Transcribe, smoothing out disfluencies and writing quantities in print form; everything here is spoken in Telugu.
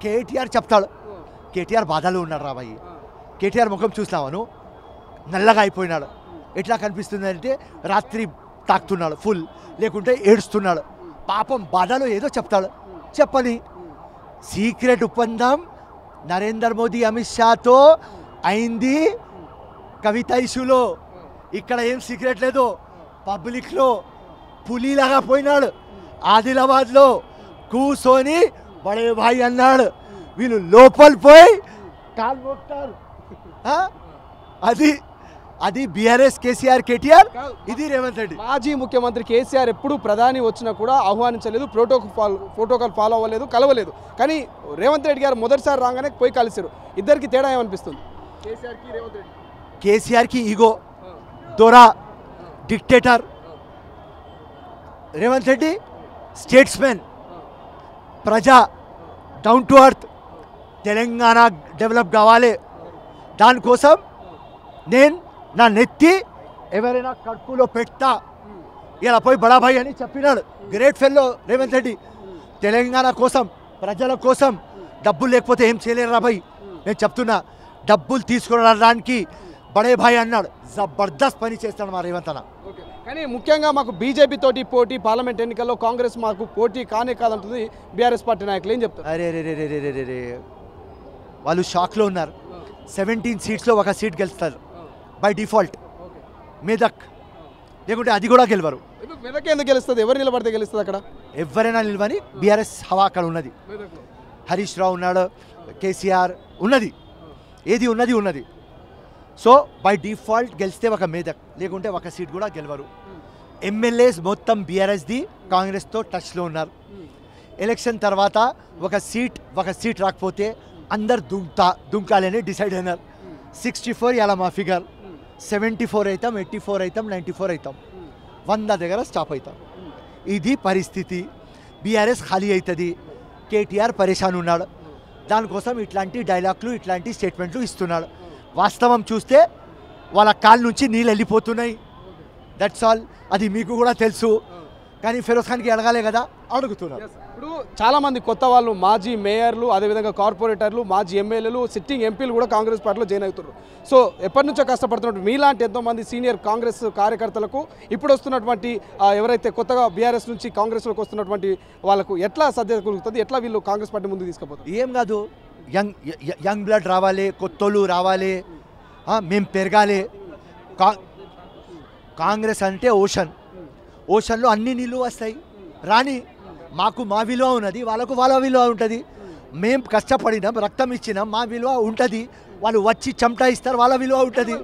కేటీఆర్ చెప్తాడు. కేటీఆర్ బాధలో ఉన్నాడు రా భయ్. కేటీఆర్ ముఖం చూసినావను నల్లగా అయిపోయినాడు. ఎట్లా కనిపిస్తుంది అంటే రాత్రి తాకుతున్నాడు ఫుల్, లేకుంటే ఏడుస్తున్నాడు. పాపం బాధలో ఏదో చెప్తాడు. చెప్పని సీక్రెట్ ఒప్పందం నరేంద్ర మోదీ అమిత్ షాతో అయింది కవిత ఇష్యూలో. ఇక్కడ ఏం సీక్రెట్ లేదు. పబ్లిక్లో పులిలాగా పోయినాడు. ఆదిలాబాద్లో కూర్చొని బడే భాయ్ అన్నాడు. వీళ్ళు లోపల పోయి కాలు మోపుతారు. అది అది బీఆర్ఎస్ కేసీఆర్ కేటీఆర్, ఇది రేవంత్ రెడ్డి. మాజీ ముఖ్యమంత్రి కేసీఆర్ ఎప్పుడు ప్రధాని వచ్చినా కూడా ఆహ్వానించలేదు, ప్రోటోకాల్ ఫాలో అవ్వలేదు, కలవలేదు. కానీ రేవంత్ రెడ్డి గారు మొదటిసారి రాగానే పోయి కలిసారు. ఇద్దరికి తేడా ఏమనిపిస్తుంది? కేసీఆర్కి రేవంత్ రెడ్డి. కేసీఆర్కి ఈగో, దొరా, డిక్టేటర్. రేవంత్ రెడ్డి స్టేట్స్మెన్, ప్రజా, down to earth. Telangana develop కావాలి, దానికోసం నేను నా నెత్తి ఎవరైనా కడుపులో పెడతా, ఇలా పోయి బడాభాయ్ అని చెప్పినాడు. Great fellow Revanth Reddy. తెలంగాణ కోసం, ప్రజల కోసం డబ్బులు లేకపోతే ఏం చేయలేరు రా భయ్. నేను చెప్తున్నా, డబ్బులు తీసుకురావడానికి బడే భాయ్ అన్నాడు. జబర్దస్త్ పని చేస్తాడు మా రేవంత్ అన్న. కానీ ముఖ్యంగా మాకు బీజేపీ తోటి పోటీ, పార్లమెంట్ ఎన్నికల్లో కాంగ్రెస్ మాకు పోటీ కానే కాదంటుంది బీఆర్ఎస్ పార్టీ నాయకులు. ఏం చెప్తారు? అరే రే రే రే రే రే రే వాళ్ళు షాక్లో ఉన్నారు. 17 సీట్స్లో ఒక సీట్ గెలుస్తారు బై డిఫాల్ట్. మెదక్, లేకుంటే అది కూడా గెలవరు. మెదక్ ఎందుకు గెలుస్తుంది? ఎవరు నిలబడితే గెలుస్తుంది? అక్కడ ఎవరైనా నిలవని బీఆర్ఎస్ హవా అక్కడ ఉన్నది. హరీష్ రావు ఉన్నాడు, కేసీఆర్ ఉన్నది, ఏది ఉన్నది ఉన్నది. సో బై డిఫాల్ట్ గెలిస్తే ఒక మెదక్, లేకుంటే ఒక సీట్ కూడా గెలవరు. ఎమ్మెల్యేస్ మొత్తం బీఆర్ఎస్ది కాంగ్రెస్తో టచ్లో ఉన్నారు. ఎలక్షన్ తర్వాత ఒక సీట్ రాకపోతే అందరు దుంకాలని డిసైడ్ అయినారు. 64 ఇలా మా ఫిగర్. 74 అవుతాం, 84 అవుతాం, 94 అవుతాం, 100 దగ్గర స్టాప్ అవుతాం. ఇది పరిస్థితి. బీఆర్ఎస్ ఖాళీ అవుతుంది. కేటీఆర్ పరేషాన్ ఉన్నాడు. దానికోసం ఇట్లాంటి డైలాగ్లు, ఇట్లాంటి స్టేట్మెంట్లు ఇస్తున్నాడు. వాస్తవం చూస్తే వాళ్ళ కాళ్ళ నుంచి నీళ్ళు వెళ్ళిపోతున్నాయి. That's all. అది మీకు కూడా తెలుసు. కానీ ఫిరోజ్ ఖాన్కి అడగాలే కదా, అడుగుతున్నారు. ఇప్పుడు చాలామంది కొత్త వాళ్ళు, మాజీ మేయర్లు, అదేవిధంగా కార్పొరేటర్లు, మాజీ ఎమ్మెల్యేలు, సిట్టింగ్ ఎంపీలు కూడా కాంగ్రెస్ పార్టీలో జాయిన్ అవుతున్నారు. సో ఎప్పటి నుంచో కష్టపడుతున్నట్టు మీలాంటి ఎంతోమంది సీనియర్ కాంగ్రెస్ కార్యకర్తలకు ఇప్పుడు వస్తున్నటువంటి ఎవరైతే కొత్తగా బీఆర్ఎస్ నుంచి కాంగ్రెస్లోకి వస్తున్నటువంటి వాళ్ళకు ఎట్లా సద్యత కలుగుతుంది? ఎట్లా వీళ్ళు కాంగ్రెస్ పార్టీ ముందుకు తీసుకుపోతారు? ఏం కాదు, యంగ్ బ్లడ్ రావాలి, కొత్తోళ్ళు రావాలి, మేము పెరగాలి. కాంగ్రెస్ అంటే ఓషన్లో అన్ని నీళ్ళు వస్తాయి. రాని మాకు మా విలువ ఉన్నది, వాళ్ళకు వాళ్ళ విలువ ఉంటుంది. మేము కష్టపడినాం, రక్తం ఇచ్చినాం, మా విలువ ఉంటుంది. వాళ్ళు వచ్చి చెమట ఇస్తారు, వాళ్ళ విలువ ఉంటుంది.